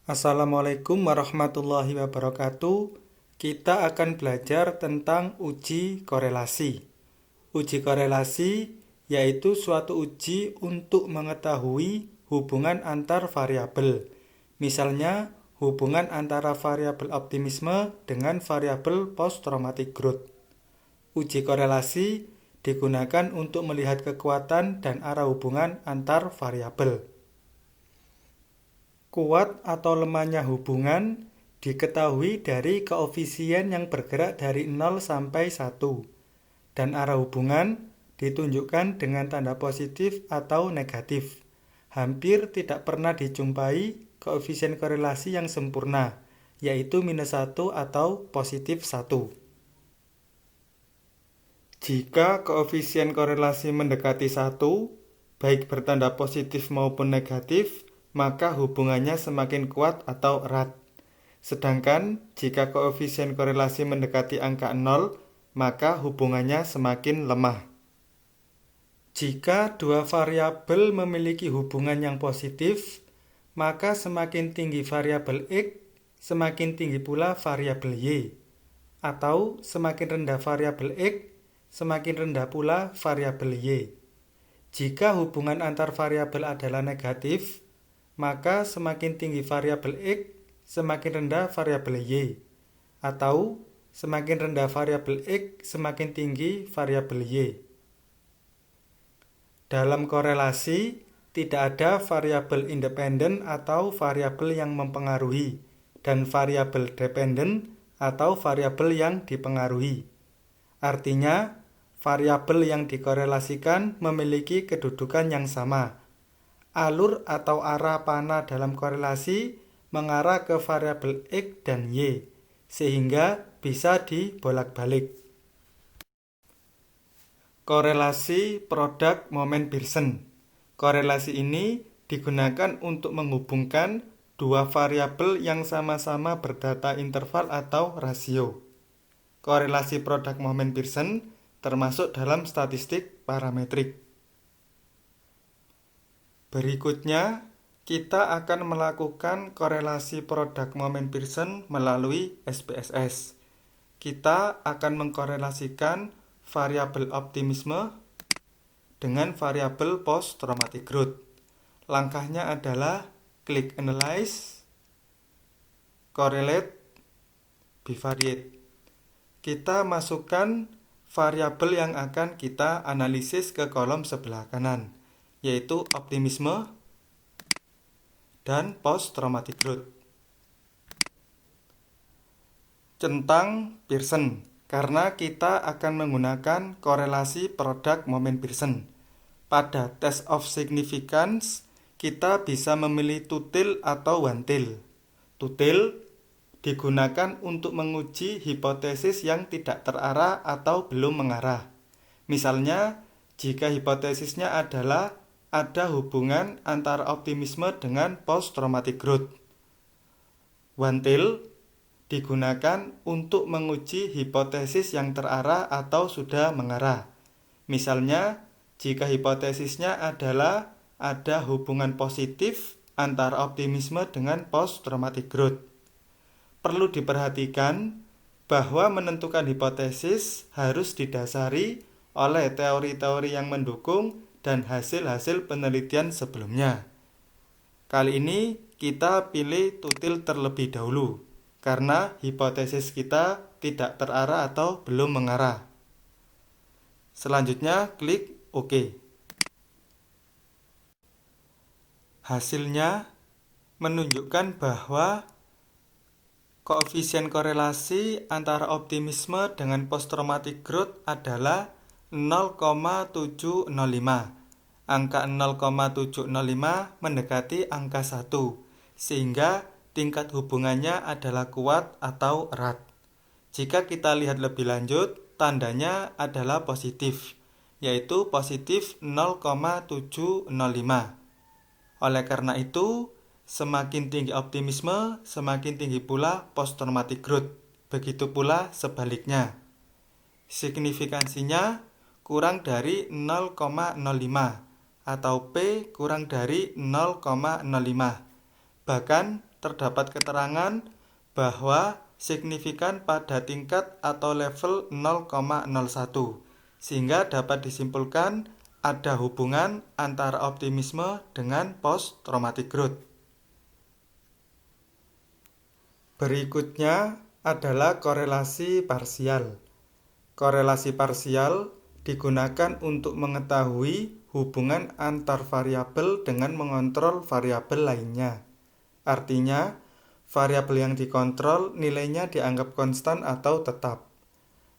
Assalamualaikum warahmatullahi wabarakatuh. Kita akan belajar tentang uji korelasi. Uji korelasi yaitu suatu uji untuk mengetahui hubungan antar variabel. Misalnya, hubungan antara variabel optimisme dengan variabel post-traumatic growth. Uji korelasi digunakan untuk melihat kekuatan dan arah hubungan antar variabel. Kuat atau lemahnya hubungan diketahui dari koefisien yang bergerak dari 0 sampai 1, dan arah hubungan ditunjukkan dengan tanda positif atau negatif. Hampir tidak pernah dijumpai koefisien korelasi yang sempurna, yaitu -1 atau +1. Jika koefisien korelasi mendekati 1, baik bertanda positif maupun negatif, maka hubungannya semakin kuat atau erat. Sedangkan jika koefisien korelasi mendekati angka 0, maka hubungannya semakin lemah. Jika dua variabel memiliki hubungan yang positif, maka semakin tinggi variabel X, semakin tinggi pula variabel Y. Atau semakin rendah variabel X, semakin rendah pula variabel Y. Jika hubungan antar variabel adalah negatif, maka semakin tinggi variabel X, semakin rendah variabel Y. Atau semakin rendah variabel X, semakin tinggi variabel Y. Dalam korelasi, tidak ada variabel independen atau variabel yang mempengaruhi, dan variabel dependen atau variabel yang dipengaruhi. Artinya, variabel yang dikorelasikan memiliki kedudukan yang sama. Alur atau arah panah dalam korelasi mengarah ke variabel X dan Y, sehingga bisa dibolak-balik. Korelasi produk momen Pearson. Korelasi ini digunakan untuk menghubungkan dua variabel yang sama-sama berdata interval atau rasio. Korelasi produk momen Pearson termasuk dalam statistik parametrik. Berikutnya, kita akan melakukan korelasi produk momen Pearson melalui SPSS. Kita akan mengkorelasikan variabel optimisme dengan variabel post-traumatic growth. Langkahnya adalah klik Analyze, Correlate, Bivariate. Kita masukkan variabel yang akan kita analisis ke kolom sebelah kanan, yaitu optimisme dan post-traumatic growth. Centang Pearson, karena kita akan menggunakan korelasi produk momen Pearson. Pada test of significance, kita bisa memilih two-tail atau one-tail. Two-tail digunakan untuk menguji hipotesis yang tidak terarah atau belum mengarah. Misalnya, jika hipotesisnya adalah ada hubungan antara optimisme dengan post-traumatic growth. One-tail digunakan untuk menguji hipotesis yang terarah atau sudah mengarah. Misalnya, jika hipotesisnya adalah ada hubungan positif antara optimisme dengan post-traumatic growth. Perlu diperhatikan bahwa menentukan hipotesis harus didasari oleh teori-teori yang mendukung dan hasil-hasil penelitian sebelumnya. Kali ini kita pilih two-tail terlebih dahulu, karena hipotesis kita tidak terarah atau belum mengarah. Selanjutnya, klik OK. Hasilnya menunjukkan bahwa koefisien korelasi antara optimisme dengan post-traumatic growth adalah 0,705. Angka 0,705 mendekati angka 1, sehingga tingkat hubungannya adalah kuat atau erat. Jika kita lihat lebih lanjut, tandanya adalah positif, yaitu positif 0,705. Oleh karena itu, semakin tinggi optimisme, semakin tinggi pula post-traumatic growth. Begitu pula sebaliknya. Signifikansinya kurang dari 0,05 atau P kurang dari 0,05. Bahkan terdapat keterangan bahwa signifikan pada tingkat atau level 0,01, sehingga dapat disimpulkan ada hubungan antara optimisme dengan post-traumatic growth. Berikutnya adalah korelasi parsial. Korelasi parsial digunakan untuk mengetahui hubungan antar variabel dengan mengontrol variabel lainnya. Artinya, variabel yang dikontrol nilainya dianggap konstan atau tetap.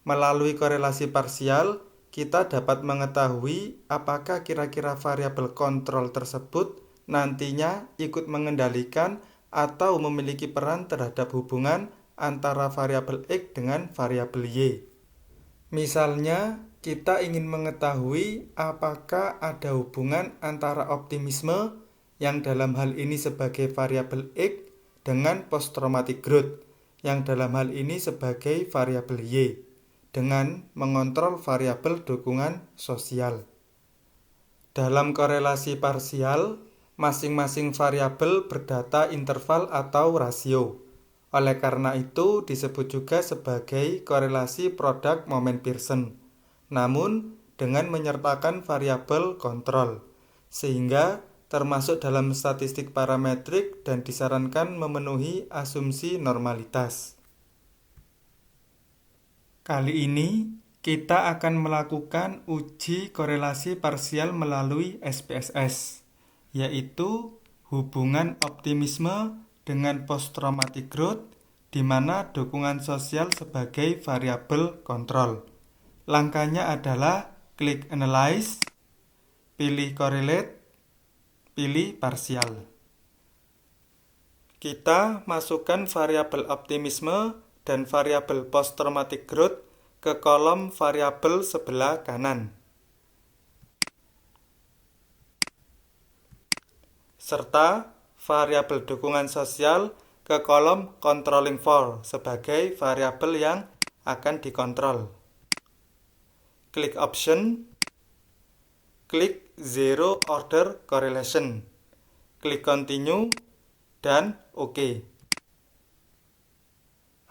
Melalui korelasi parsial, kita dapat mengetahui apakah kira-kira variabel kontrol tersebut nantinya ikut mengendalikan atau memiliki peran terhadap hubungan antara variabel X dengan variabel Y. Misalnya, kita ingin mengetahui apakah ada hubungan antara optimisme yang dalam hal ini sebagai variabel X dengan post-traumatic growth yang dalam hal ini sebagai variabel Y dengan mengontrol variabel dukungan sosial. Dalam korelasi parsial, masing-masing variabel berdata interval atau rasio. Oleh karena itu disebut juga sebagai korelasi produk momen Pearson, namun dengan menyertakan variabel kontrol, sehingga termasuk dalam statistik parametrik dan disarankan memenuhi asumsi normalitas. Kali ini kita akan melakukan uji korelasi parsial melalui SPSS, yaitu hubungan optimisme dengan post-traumatic growth di mana dukungan sosial sebagai variabel kontrol. Langkahnya adalah klik Analyze, pilih Correlate, pilih Parsial. Kita masukkan variabel optimisme dan variabel post-traumatic growth ke kolom variabel sebelah kanan, serta variabel dukungan sosial ke kolom controlling for sebagai variabel yang akan dikontrol. Klik Option, klik Zero Order Correlation, klik Continue, dan OK.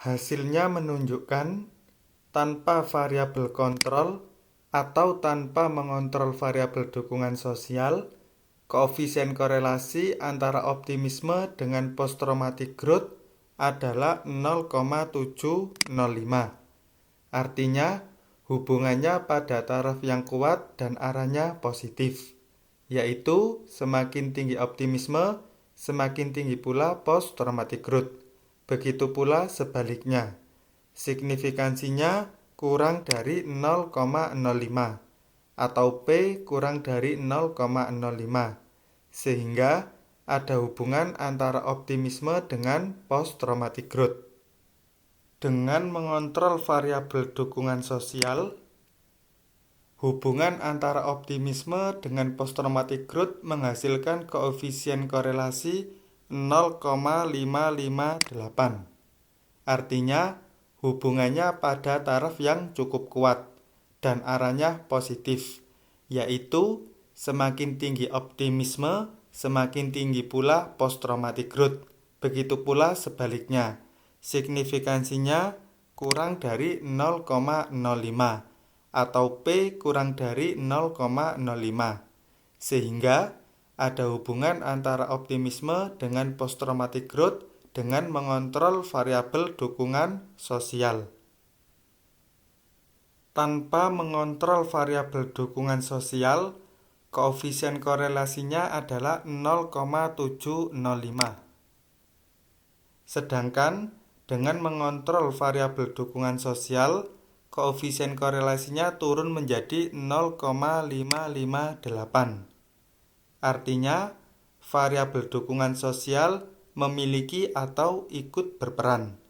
Hasilnya menunjukkan tanpa variabel kontrol atau tanpa mengontrol variabel dukungan sosial, koefisien korelasi antara optimisme dengan post-traumatic growth adalah 0,705. Artinya, hubungannya pada taraf yang kuat dan arahnya positif, yaitu semakin tinggi optimisme, semakin tinggi pula post-traumatic growth. Begitu pula sebaliknya, signifikansinya kurang dari 0,05 atau P kurang dari 0,05, sehingga ada hubungan antara optimisme dengan post-traumatic growth. Dengan mengontrol variabel dukungan sosial, hubungan antara optimisme dengan post-traumatic growth menghasilkan koefisien korelasi 0,558. Artinya, hubungannya pada taraf yang cukup kuat dan arahnya positif, yaitu semakin tinggi optimisme, semakin tinggi pula post-traumatic growth. Begitu pula sebaliknya, signifikansinya kurang dari 0,05 atau P kurang dari 0,05, sehingga ada hubungan antara optimisme dengan post-traumatic growth dengan mengontrol variabel dukungan sosial. Tanpa mengontrol variabel dukungan sosial, koefisien korelasinya adalah 0,705. Sedangkan dengan mengontrol variabel dukungan sosial, koefisien korelasinya turun menjadi 0,558. Artinya, variabel dukungan sosial memiliki atau ikut berperan.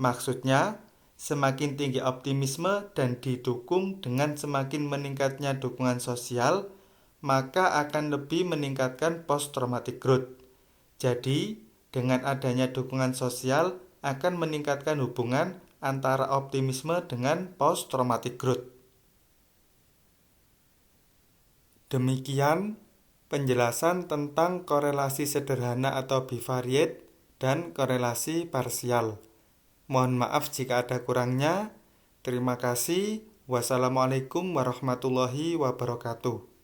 Maksudnya, semakin tinggi optimisme dan didukung dengan semakin meningkatnya dukungan sosial, maka akan lebih meningkatkan post-traumatic growth. Jadi, dengan adanya dukungan sosial akan meningkatkan hubungan antara optimisme dengan post-traumatic growth. Demikian penjelasan tentang korelasi sederhana atau bivariate dan korelasi parsial. Mohon maaf jika ada kurangnya. Terima kasih. Wassalamualaikum warahmatullahi wabarakatuh.